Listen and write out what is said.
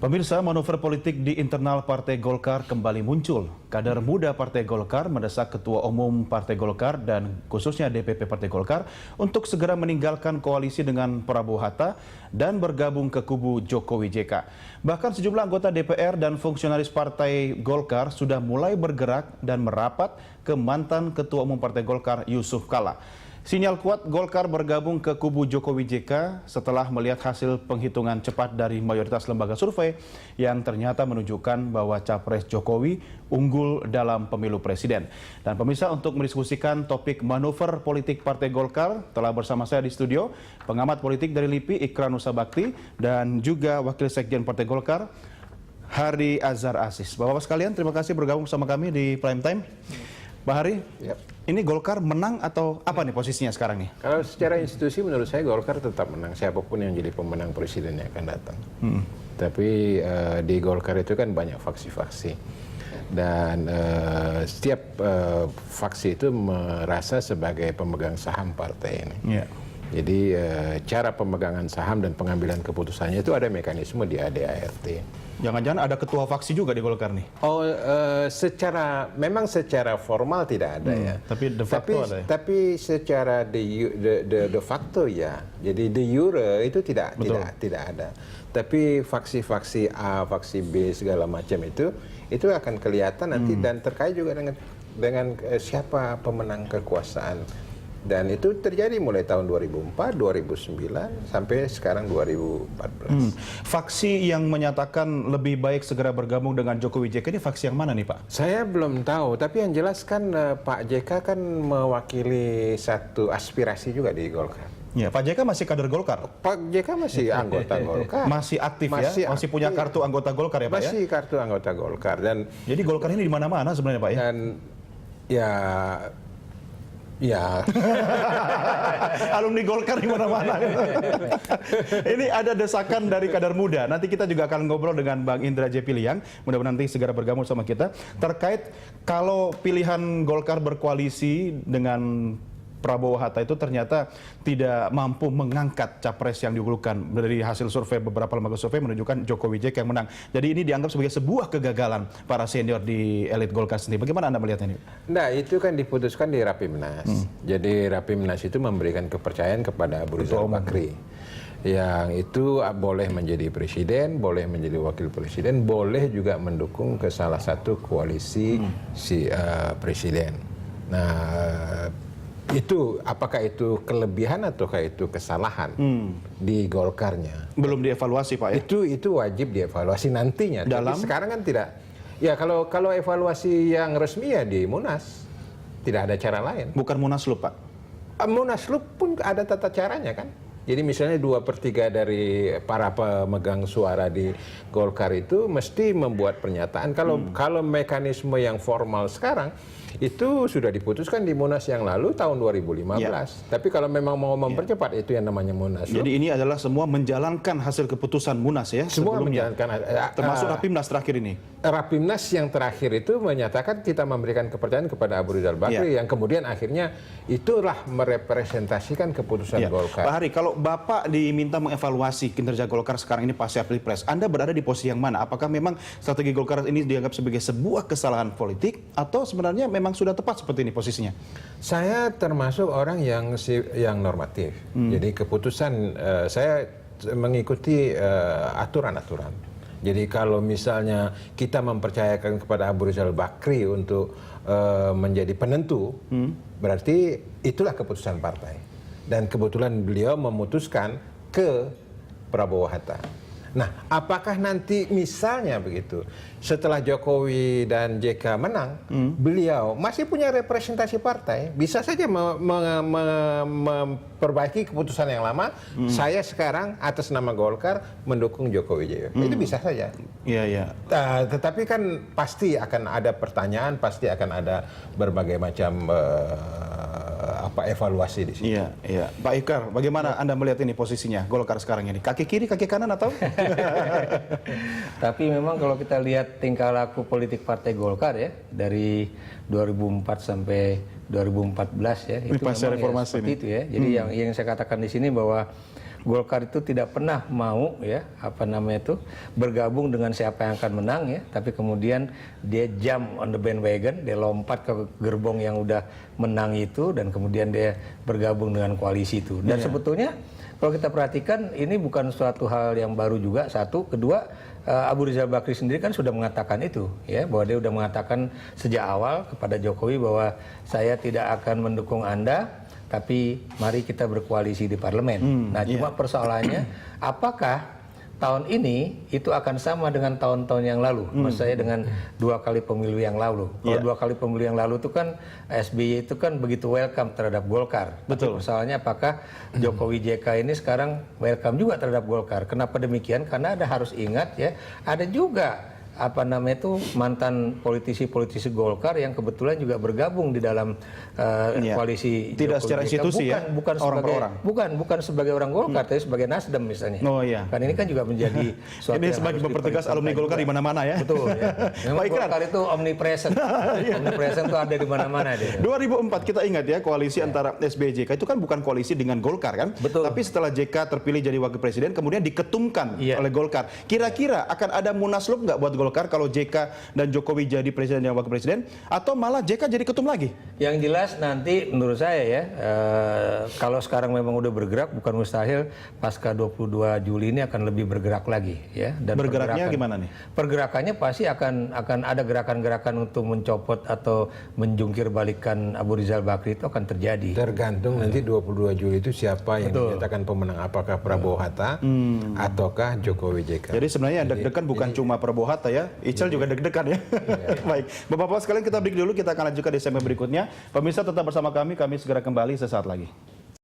Pemirsa, manuver politik di internal Partai Golkar kembali muncul. Kader muda Partai Golkar mendesak Ketua Umum Partai Golkar dan khususnya DPP Partai Golkar untuk segera meninggalkan koalisi dengan Prabowo Hatta dan bergabung ke kubu Jokowi JK. Bahkan sejumlah anggota DPR dan fungsionaris Partai Golkar sudah mulai bergerak dan merapat ke mantan Ketua Umum Partai Golkar Yusuf Kala. Sinyal kuat Golkar bergabung ke kubu Jokowi JK setelah melihat hasil penghitungan cepat dari mayoritas lembaga survei yang ternyata menunjukkan bahwa Capres Jokowi unggul dalam pemilu presiden. Dan pemirsa, untuk mendiskusikan topik manuver politik Partai Golkar telah bersama saya di studio pengamat politik dari LIPI Ikran Nusa Bakti dan juga Wakil Sekjen Partai Golkar Hari Azhar Aziz. Bapak-bapak sekalian, terima kasih bergabung sama kami di Prime Time. Pak Hari, ini Golkar menang atau apa nih posisinya sekarang nih? Kalau secara institusi menurut saya Golkar tetap menang, siapapun yang jadi pemenang presiden yang akan datang. Tapi di Golkar itu kan banyak faksi-faksi. Dan setiap faksi itu merasa sebagai pemegang saham partai ini. Jadi cara pemegangan saham dan pengambilan keputusannya itu ada mekanisme di ADART. Jangan-jangan ada ketua faksi juga di Golkar nih? Oh, memang secara formal tidak ada ya. Tapi de facto ada ya? Tapi secara de facto ya. Jadi de jure itu tidak ada. Tapi faksi-faksi A, faksi B segala macam itu akan kelihatan nanti dan terkait juga dengan siapa pemenang kekuasaan. Dan itu terjadi mulai tahun 2004, 2009, sampai sekarang 2014. Faksi yang menyatakan lebih baik segera bergabung dengan Jokowi JK ini faksi yang mana nih Pak? Saya belum tahu, tapi yang jelas kan Pak JK kan mewakili satu aspirasi juga di Golkar. Ya, Pak JK masih kader Golkar? Pak JK masih anggota Golkar. Masih aktif ya? Masih punya kartu anggota Golkar ya Pak ya? Masih kartu anggota Golkar. Dan jadi Golkar ini di mana-mana sebenarnya Pak ya? Dan ya, alumni Golkar di mana-mana. Ini ada desakan dari kader muda. Nanti kita juga akan ngobrol dengan Bang Indra J. Piliang. Mudah-mudahan nanti segera bergabung sama kita. Terkait kalau pilihan Golkar berkoalisi dengan Prabowo Hatta itu ternyata tidak mampu mengangkat capres yang diunggulkan. Dari hasil survei beberapa lembaga survei menunjukkan Jokowi JK yang menang. Jadi ini dianggap sebagai sebuah kegagalan para senior di elit Golkar sendiri. Bagaimana Anda melihat ini? Nah, itu kan diputuskan di Rapimnas. Jadi Rapimnas itu memberikan kepercayaan kepada Abu Rizal Bakri. Yang itu boleh menjadi presiden, boleh menjadi wakil presiden, boleh juga mendukung ke salah satu koalisi presiden. Nah, itu apakah itu kelebihan ataukah itu kesalahan di Golkarnya? Belum dievaluasi Pak ya? Itu wajib dievaluasi nantinya. Dalam? Tapi sekarang kan tidak. Ya kalau evaluasi yang resmi ya di Munas. Tidak ada cara lain. Bukan Munaslup Pak? Munaslup pun ada tata caranya kan. Jadi misalnya 2/3 dari para pemegang suara di Golkar itu mesti membuat pernyataan. Kalau mekanisme yang formal sekarang itu sudah diputuskan di Munas yang lalu tahun 2015. Tapi kalau memang mau mempercepat itu yang namanya Munas. Jadi ini adalah semua menjalankan hasil keputusan Munas ya? Semua sebelumnya. menjalankan. Termasuk Rapimnas terakhir ini? Rapimnas yang terakhir itu menyatakan kita memberikan kepercayaan kepada Abu Rizal Bakri yang kemudian akhirnya itulah merepresentasikan keputusan Golkar. Pak Hari, kalau Bapak diminta mengevaluasi kinerja Golkar sekarang ini pasca Pilpres, Anda berada di posisi yang mana? Apakah memang strategi Golkar ini dianggap sebagai sebuah kesalahan politik atau sebenarnya memang sudah tepat seperti ini posisinya? Saya termasuk orang yang normatif. Jadi keputusan saya mengikuti aturan-aturan. Jadi kalau misalnya kita mempercayakan kepada Abu Rizal Bakri untuk menjadi penentu, berarti itulah keputusan partai. Dan kebetulan beliau memutuskan ke Prabowo Hatta. Nah, apakah nanti misalnya begitu, setelah Jokowi dan JK menang, beliau masih punya representasi partai, bisa saja memperbaiki keputusan yang lama, saya sekarang atas nama Golkar mendukung Jokowi JK. Itu bisa saja. Iya. Tetapi kan pasti akan ada pertanyaan, pasti akan ada berbagai macam evaluasi di sini. Iya. Pak Ikrar, bagaimana Anda melihat ini posisinya Golkar sekarang ini? Kaki kiri, kaki kanan atau? Tapi memang kalau kita lihat tingkah laku politik Partai Golkar ya dari 2004 sampai 2014 ya, itu memang reformasi seperti itu ya. Jadi yang saya katakan di sini bahwa Golkar itu tidak pernah mau ya bergabung dengan siapa yang akan menang ya, tapi kemudian dia jump on the bandwagon, dia lompat ke gerbong yang udah menang itu dan kemudian dia bergabung dengan koalisi itu. Dan sebetulnya kalau kita perhatikan ini bukan suatu hal yang baru juga, satu, kedua Abu Rizal Bakri sendiri kan sudah mengatakan itu ya, bahwa dia sudah mengatakan sejak awal kepada Jokowi bahwa saya tidak akan mendukung Anda, tapi mari kita berkoalisi di parlemen. Nah, cuma persoalannya apakah tahun ini itu akan sama dengan tahun-tahun yang lalu? Maksud saya dengan 2 kali pemilu yang lalu. Kalau 2 kali pemilu yang lalu itu kan SBY itu kan begitu welcome terhadap Golkar. Betul. Tapi persoalannya apakah Jokowi JK ini sekarang welcome juga terhadap Golkar? Kenapa demikian? Karena Anda harus ingat ya, ada juga mantan politisi-politisi Golkar yang kebetulan juga bergabung di dalam koalisi tidak Jokowi secara JK. institusi bukan orang per orang. Bukan sebagai orang Golkar, tapi sebagai Nasdem misalnya. Oh iya. Kan ini kan juga menjadi suatu ini yang sebagai harus mempertegas alumni Golkar di mana-mana ya. Betul ya. Memang Baik, Golkar itu omnipresent. Omnipresent itu ada di mana-mana dia. 2004 kita ingat ya, koalisi antara SBY JK itu kan bukan koalisi dengan Golkar kan. Betul. Tapi setelah JK terpilih jadi wakil presiden kemudian diketumkan oleh Golkar. Kira-kira akan ada munaslup nggak buat Golkar kalau JK dan Jokowi jadi presiden dan wakil presiden, atau malah JK jadi ketum lagi? Yang jelas nanti menurut saya ya, kalau sekarang memang udah bergerak, bukan mustahil pasca 22 Juli ini akan lebih bergerak lagi ya. Dan bergeraknya gimana nih? Pergerakannya pasti akan ada gerakan-gerakan untuk mencopot atau menjungkir balikan Abu Rizal Bakri itu akan terjadi. Tergantung nanti 22 Juli itu siapa yang dinyatakan pemenang, apakah Prabowo Hatta ataukah Jokowi JK. Jadi sebenarnya yang deg-degan bukan cuma Prabowo Hatta ya, Ical juga deg-degan ya. Baik, Bapak-Bapak sekalian kita break dulu, kita akan lanjutkan di segmen berikutnya. Pemirsa tetap bersama kami segera kembali sesaat lagi.